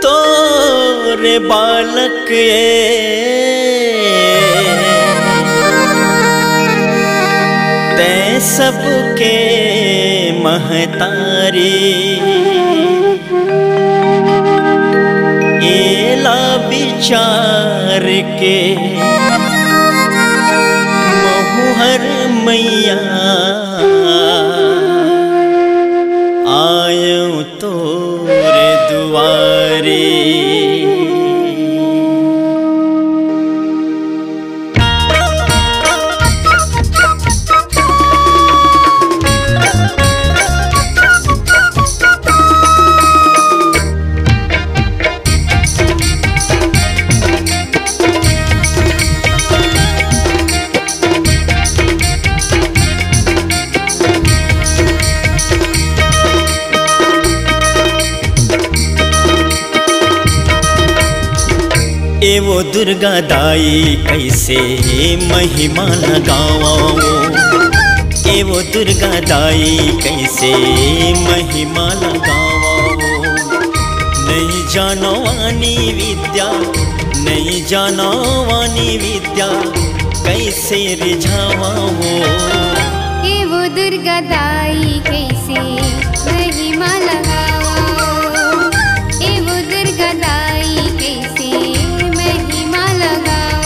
तोरे बालक ते सबके महतारी एला विचार के महुहर मैया आयो तोरे दुआरे। एवो दुर्गा दाई कैसे महिमा लगाओ, एवो दुर्गा दाई कैसे महिमा लगाओ। नहीं जानो वानी विद्या, नहीं जानो वानी विद्या कैसे रिझाओ। एवो दुर्गा दाई कैसे महिमा लगाओ, एवो दुर्गा दाई कैसे महिमा लगाओ।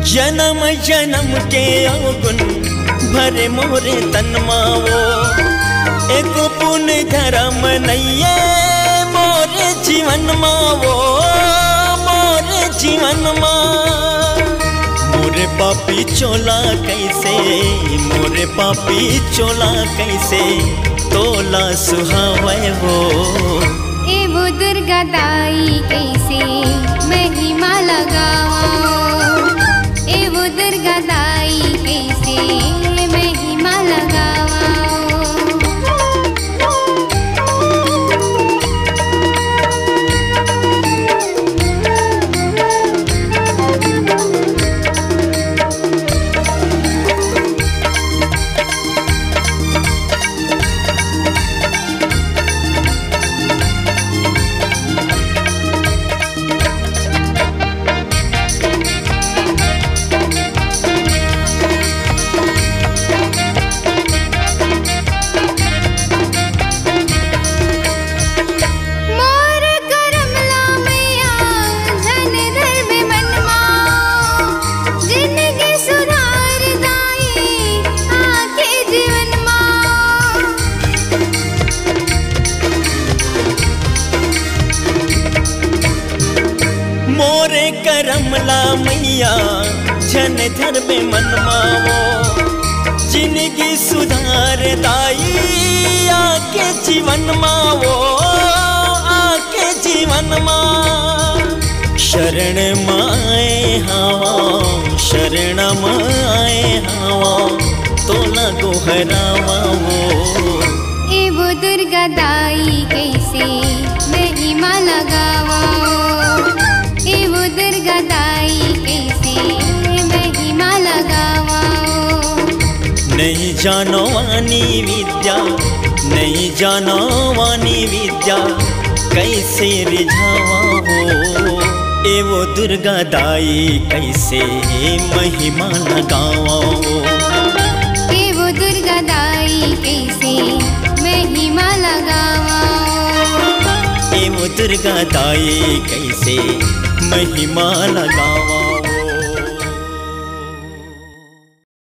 जन्म जन्म के अवगुण भरे मोरे तन्मावो, एक पुण्य धर्म नैये मोरे जीवन मावो, मोरे जीवन मा। मोरे पापी चोला कैसे, मोरे पापी चोला कैसे तोला सुहावे वो। एवो दुर्गा दाई कैसे महिमा लगाओ, एवो दुर्गा दाई कैसे महिमा लगाओ। मोरे करमला मैया जन धर में मनमावो, जिंदगी सुधार दाई आके जीवन मावो, आके जीवन मा। शरण माए हवा, शरण माए हवा तोला गोहरावा वो। एवो दुर्गा दाई कैसे महिमा लगाओ, जानो वानी विद्या, नहीं जानो वानी विद्या कैसे रिझावा हो। ए वो दुर्गा दाई कैसे महिमा लगावा हो। ए वो दुर्गा दाई कैसे महिमा लगावा। ए वो दुर्गा दाई कैसे महिमा लगावा।